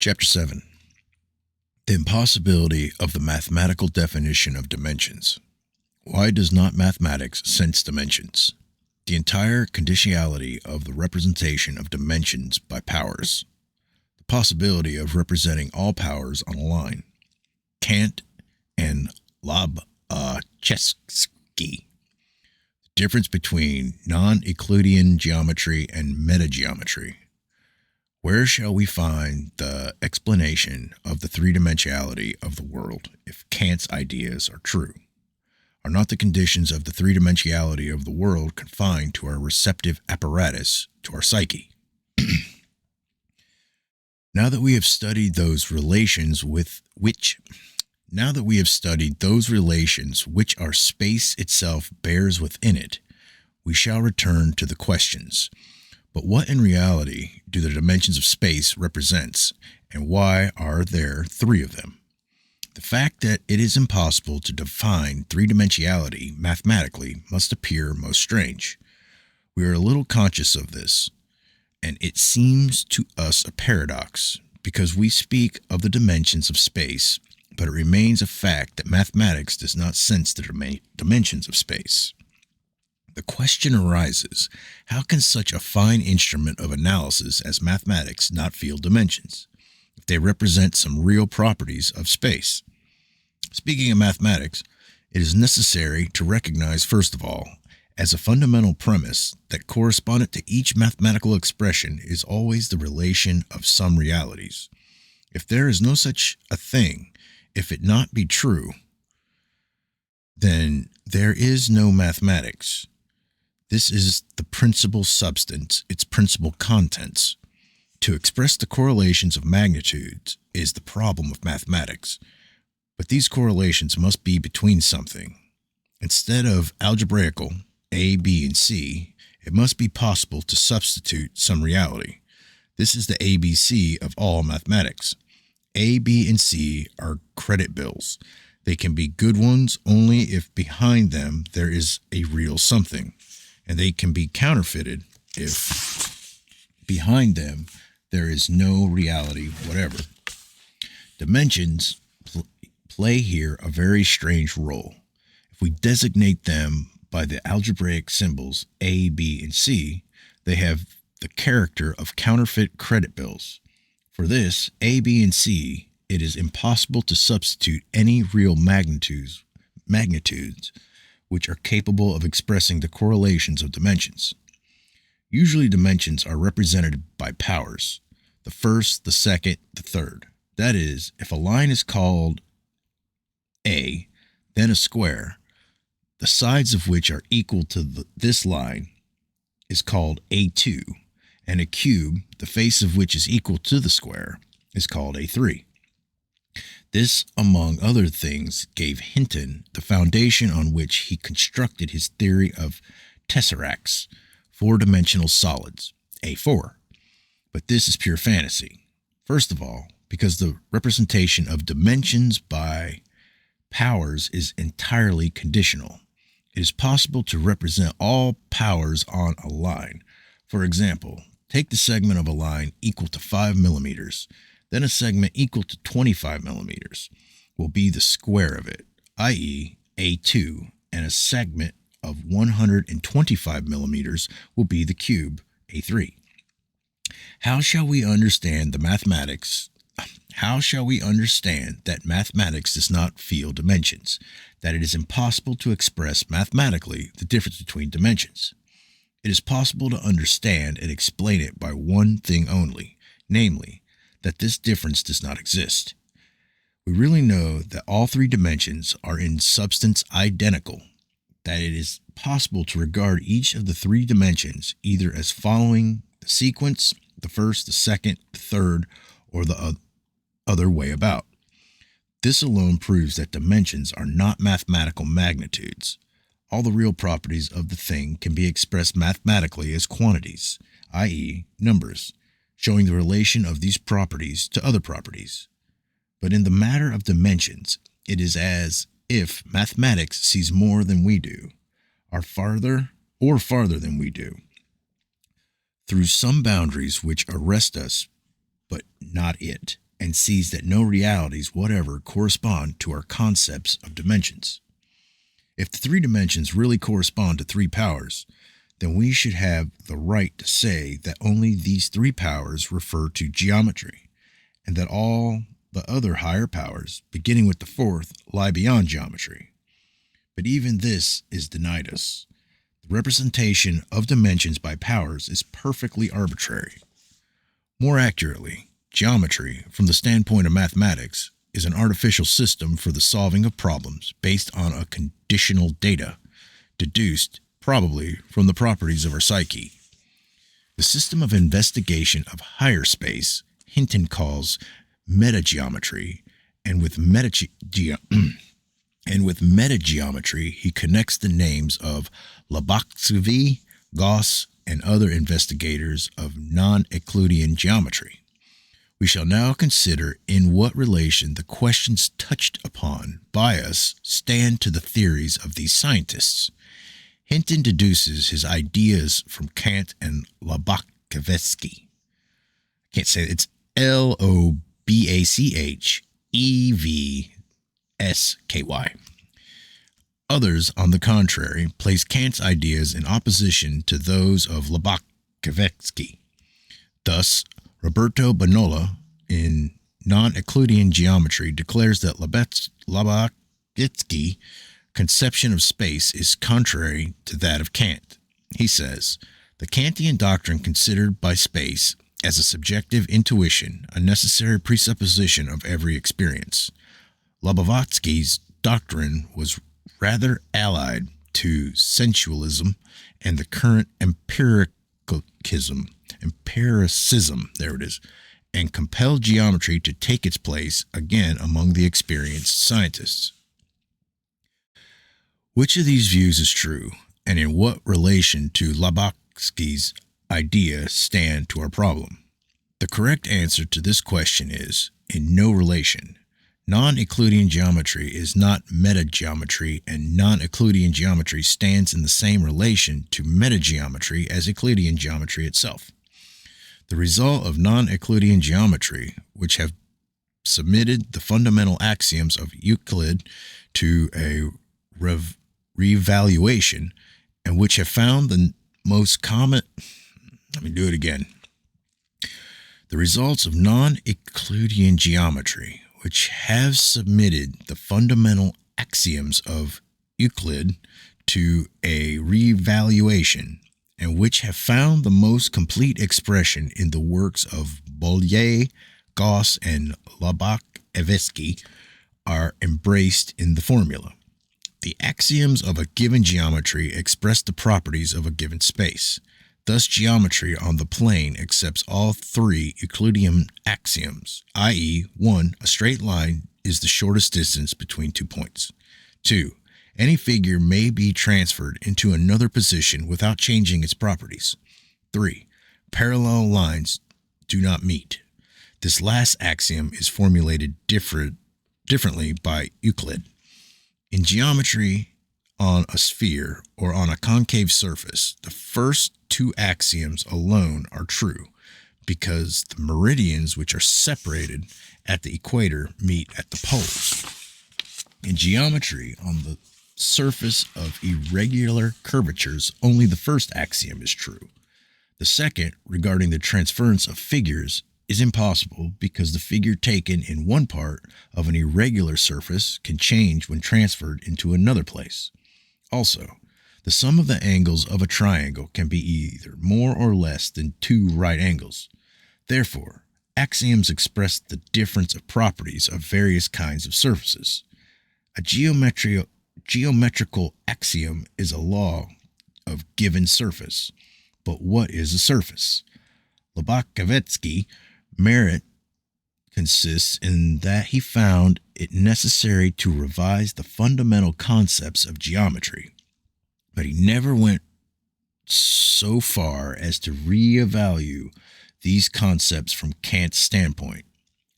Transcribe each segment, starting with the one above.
Chapter 7. The impossibility of the mathematical definition of dimensions. Why does not mathematics sense dimensions? The entire conditionality of the representation of dimensions by powers. The possibility of representing all powers on a line. Kant and Lobachevsky. The difference between non-Euclidean geometry and metageometry. Where shall we find the explanation of the three-dimensionality of the world if Kant's ideas are true? Are not the conditions of the three-dimensionality of the world confined to our receptive apparatus, to our psyche? Now that we have studied those relations which our space itself bears within it, we shall return to the questions. But what in reality do the dimensions of space represents, and why are there three of them? The fact that it is impossible to define three-dimensionality mathematically must appear most strange. We are a little conscious of this, and it seems to us a paradox, because we speak of the dimensions of space, but it remains a fact that mathematics does not sense the dimensions of space. The question arises, how can such a fine instrument of analysis as mathematics not feel dimensions, if they represent some real properties of space? Speaking of mathematics, it is necessary to recognize, first of all, as a fundamental premise, that correspondent to each mathematical expression is always the relation of some realities. If there is no such a thing, if it not be true, then there is no mathematics. This is the principal substance, its principal contents. To express the correlations of magnitudes is the problem of mathematics, but these correlations must be between something. Instead of algebraical A, B, and C, it must be possible to substitute some reality. This is the ABC of all mathematics. A, B, and C are credit bills. They can be good ones only if behind them there is a real something. And they can be counterfeited if behind them there is no reality whatever. Dimensions play here a very strange role. If we designate them by the algebraic symbols A, B, and C, they have the character of counterfeit credit bills. For this, A, B, and C, it is impossible to substitute any real magnitudes which are capable of expressing the correlations of dimensions. Usually dimensions are represented by powers, the first, the second, the third. That is, if a line is called A, then a square, the sides of which are equal to this line is called A2, and a cube, the face of which is equal to the square, is called A3. This, among other things, gave Hinton the foundation on which he constructed his theory of tesseracts, four-dimensional solids, A4. But this is pure fantasy. First of all, because the representation of dimensions by powers is entirely conditional. It is possible to represent all powers on a line. For example, take the segment of a line equal to 5 millimeters. Then a segment equal to 25 millimeters will be the square of it, i.e. A2, and a segment of 125 millimeters will be the cube, A3. How shall we understand that mathematics does not feel dimensions, that it is impossible to express mathematically the difference between dimensions? It is possible to understand and explain it by one thing only, namely, that this difference does not exist. We really know that all three dimensions are in substance identical, that it is possible to regard each of the three dimensions either as following the sequence, the first, the second, the third, or the other way about. This alone proves that dimensions are not mathematical magnitudes. All the real properties of the thing can be expressed mathematically as quantities, i.e., numbers, showing the relation of these properties to other properties. But in the matter of dimensions, it is as if mathematics sees more than we do, or farther than we do, through some boundaries which arrest us, but not it, and sees that no realities whatever correspond to our concepts of dimensions. If the three dimensions really correspond to three powers, then we should have the right to say that only these three powers refer to geometry, and that all the other higher powers, beginning with the fourth, lie beyond geometry. But even this is denied us. The representation of dimensions by powers is perfectly arbitrary. More accurately, geometry, from the standpoint of mathematics, is an artificial system for the solving of problems based on a conditional data, deduced probably from the properties of our psyche. The system of investigation of higher space Hinton calls metageometry, and with metageometry he connects the names of Lobachevsky, Gauss, and other investigators of non-Euclidean geometry. We shall now consider in what relation the questions touched upon by us stand to the theories of these scientists. Hinton deduces his ideas from Kant and Lobachevsky. I can't say it. It's Lobachevsky. Others, on the contrary, place Kant's ideas in opposition to those of Lobachevsky. Thus, Roberto Bonola, in Non-Euclidean Geometry, declares that Lobachevsky's conception of space is contrary to that of Kant. He says, the Kantian doctrine considered by space as a subjective intuition, a necessary presupposition of every experience. Lobachevsky's doctrine was rather allied to sensualism and the current empiricism, and compelled geometry to take its place again among the experienced scientists. Which of these views is true, and in what relation to Lobachevsky's idea stand to our problem? The correct answer to this question is, in no relation. Non-Euclidean geometry is not metageometry, and non-Euclidean geometry stands in the same relation to metageometry as Euclidean geometry itself. The result of non-Euclidean geometry, which have submitted the fundamental axioms of Euclid to a revaluation, and which have found the most common... The results of non-Euclidean geometry, which have submitted the fundamental axioms of Euclid to a revaluation, and which have found the most complete expression in the works of Bolyai, Gauss, and Lobachevsky, are embraced in the formula. The axioms of a given geometry express the properties of a given space. Thus, geometry on the plane accepts all three Euclidean axioms, i.e., 1. A straight line is the shortest distance between 2 points. 2. Any figure may be transferred into another position without changing its properties. 3. Parallel lines do not meet. This last axiom is formulated differently by Euclid. In geometry on a sphere or on a concave surface, the first two axioms alone are true, because the meridians which are separated at the equator meet at the poles. In geometry on the surface of irregular curvatures, only the first axiom is true. The second, regarding the transference of figures, is impossible because the figure taken in one part of an irregular surface can change when transferred into another place. Also, the sum of the angles of a triangle can be either more or less than 2 right angles. Therefore, axioms express the difference of properties of various kinds of surfaces. A geometrical axiom is a law of given surface. But what is a surface? Lobachevsky's merit consists in that he found it necessary to revise the fundamental concepts of geometry, but he never went so far as to reevaluate these concepts from Kant's standpoint.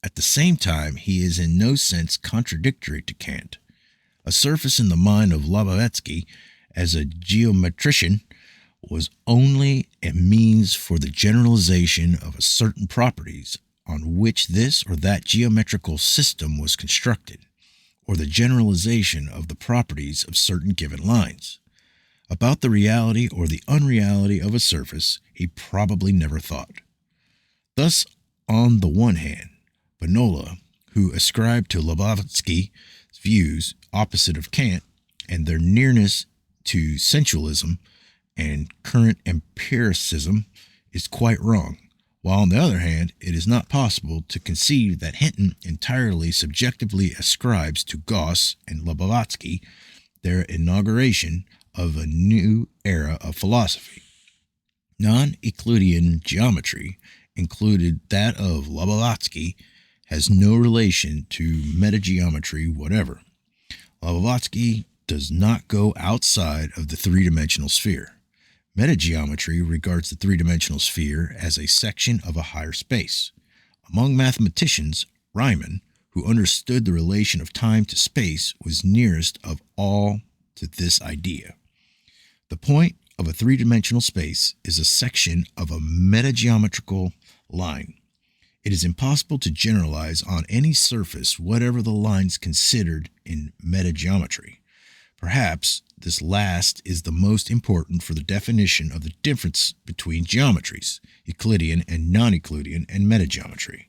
At the same time, he is in no sense contradictory to Kant. A surface in the mind of Lobachevsky as a geometrician was only a means for the generalization of certain properties on which this or that geometrical system was constructed, or the generalization of the properties of certain given lines. About the reality or the unreality of a surface, he probably never thought. Thus, on the one hand, Spinoza, who ascribed to Blavatsky's views opposite of Kant and their nearness to sensualism and current empiricism, is quite wrong, while on the other hand, it is not possible to conceive that Hinton entirely subjectively ascribes to Gauss and Blavatsky their inauguration of a new era of philosophy. Non-Euclidean geometry, included that of Blavatsky, has no relation to metageometry whatever. Blavatsky does not go outside of the three-dimensional sphere. Metageometry regards the three-dimensional sphere as a section of a higher space. Among mathematicians, Riemann, who understood the relation of time to space, was nearest of all to this idea. The point of a three-dimensional space is a section of a metageometrical line. It is impossible to generalize on any surface whatever the lines considered in metageometry. Perhaps this last is the most important for the definition of the difference between geometries, Euclidean and non-Euclidean, and metageometry.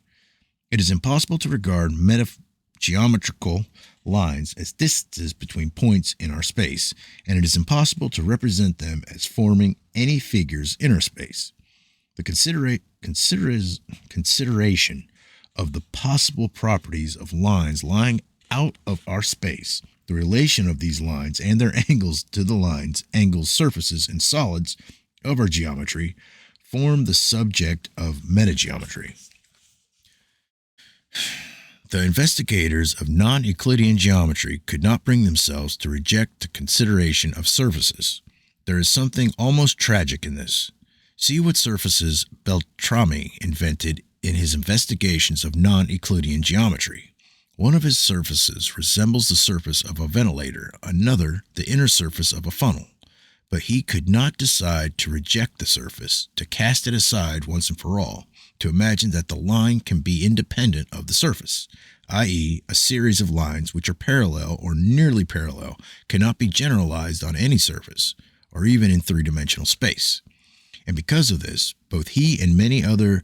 It is impossible to regard metageometrical lines as distances between points in our space, and it is impossible to represent them as forming any figures in our space. The consideration of the possible properties of lines lying out of our space, the relation of these lines and their angles to the lines, angles, surfaces, and solids of our geometry form the subject of metageometry. The investigators of non-Euclidean geometry could not bring themselves to reject the consideration of surfaces. There is something almost tragic in this. See what surfaces Beltrami invented in his investigations of non-Euclidean geometry. One of his surfaces resembles the surface of a ventilator, another the inner surface of a funnel. But he could not decide to reject the surface, to cast it aside once and for all, to imagine that the line can be independent of the surface, i.e., a series of lines which are parallel or nearly parallel cannot be generalized on any surface, or even in three-dimensional space. And because of this, both he and many other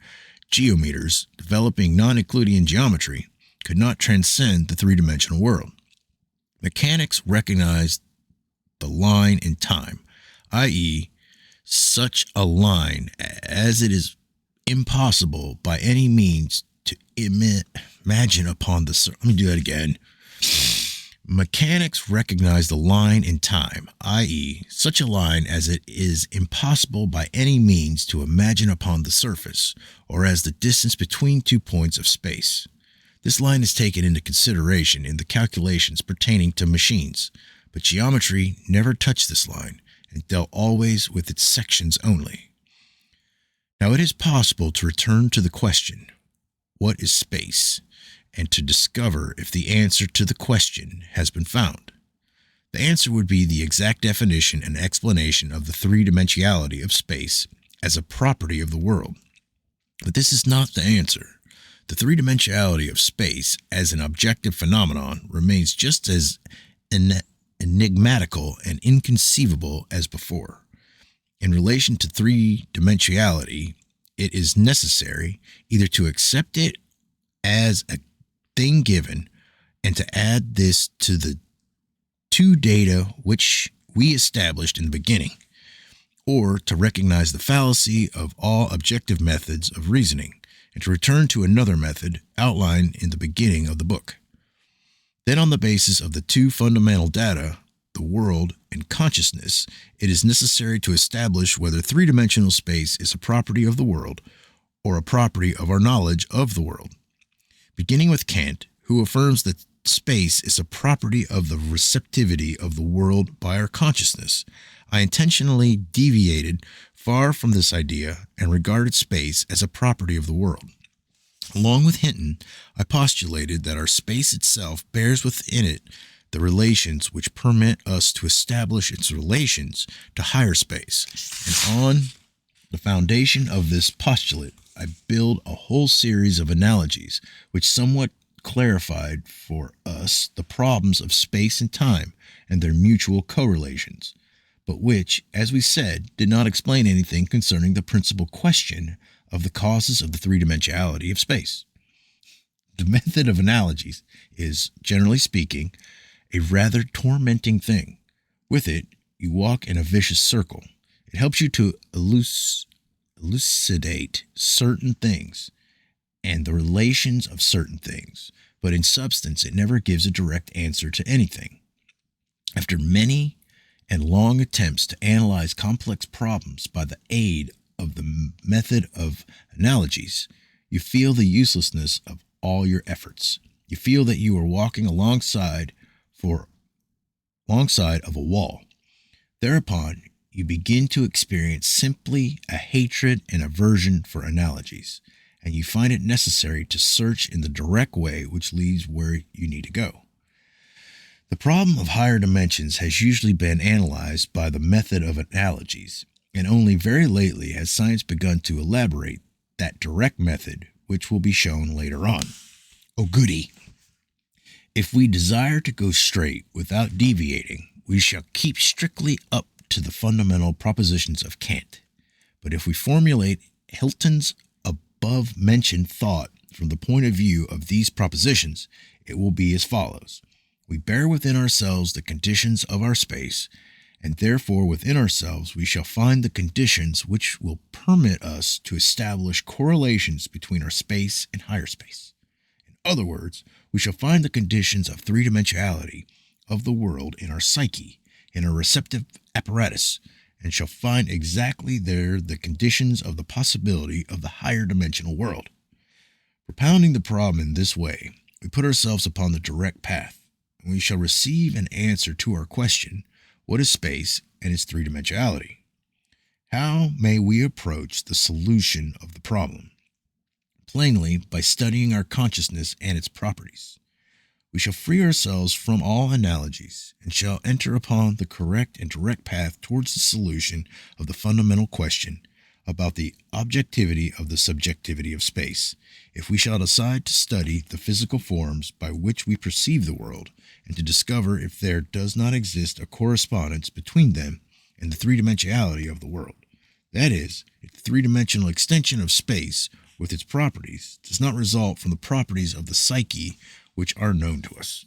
geometers developing non-Euclidean geometry could not transcend the three-dimensional world. Mechanics recognized the line in time, i.e., such a line as it is impossible by any means to imagine upon the surface. Let me do that again. Mechanics recognize the line in time, i.e., such a line as it is impossible by any means to imagine upon the surface, or as the distance between 2 points of space. This line is taken into consideration in the calculations pertaining to machines, but geometry never touched this line, and dealt always with its sections only. Now it is possible to return to the question, what is space, and to discover if the answer to the question has been found. The answer would be the exact definition and explanation of the three-dimensionality of space as a property of the world. But this is not the answer. The three-dimensionality of space as an objective phenomenon remains just as enigmatical and inconceivable as before. In relation to three-dimensionality, it is necessary either to accept it as a thing given and to add this to the two data which we established in the beginning, or to recognize the fallacy of all objective methods of reasoning and to return to another method outlined in the beginning of the book. Then, on the basis of the two fundamental data, the world and consciousness, it is necessary to establish whether three-dimensional space is a property of the world or a property of our knowledge of the world. Beginning with Kant, who affirms that space is a property of the receptivity of the world by our consciousness, I intentionally deviated far from this idea and regarded space as a property of the world. Along with Hinton, I postulated that our space itself bears within it the relations which permit us to establish its relations to higher space, and on The foundation of this postulate, I build a whole series of analogies which somewhat clarified for us the problems of space and time and their mutual correlations, but which, as we said, did not explain anything concerning the principal question of the causes of the three-dimensionality of space. The method of analogies is, generally speaking, a rather tormenting thing. With it, you walk in a vicious circle. It helps you to elucidate certain things and the relations of certain things, but in substance, it never gives a direct answer to anything. After many and long attempts to analyze complex problems by the aid of the method of analogies, you feel the uselessness of all your efforts. You feel that you are walking alongside of a wall. Thereupon, you begin to experience simply a hatred and aversion for analogies, and you find it necessary to search in the direct way which leads where you need to go. The problem of higher dimensions has usually been analyzed by the method of analogies, and only very lately has science begun to elaborate that direct method, which will be shown later on. Oh goody! If we desire to go straight without deviating, we shall keep strictly up to the fundamental propositions of Kant. But if we formulate Hilton's above-mentioned thought from the point of view of these propositions, it will be as follows. We bear within ourselves the conditions of our space, and therefore within ourselves we shall find the conditions which will permit us to establish correlations between our space and higher space. In other words, we shall find the conditions of three-dimensionality of the world in our psyche, in our receptive apparatus, and shall find exactly there the conditions of the possibility of the higher dimensional world. Propounding the problem in this way, we put ourselves upon the direct path, and we shall receive an answer to our question, what is space and its three-dimensionality? How may we approach the solution of the problem? Plainly, by studying our consciousness and its properties. We shall free ourselves from all analogies and shall enter upon the correct and direct path towards the solution of the fundamental question about the objectivity of the subjectivity of space, if we shall decide to study the physical forms by which we perceive the world and to discover if there does not exist a correspondence between them and the three-dimensionality of the world. That is, if the three-dimensional extension of space with its properties does not result from the properties of the psyche which are known to us.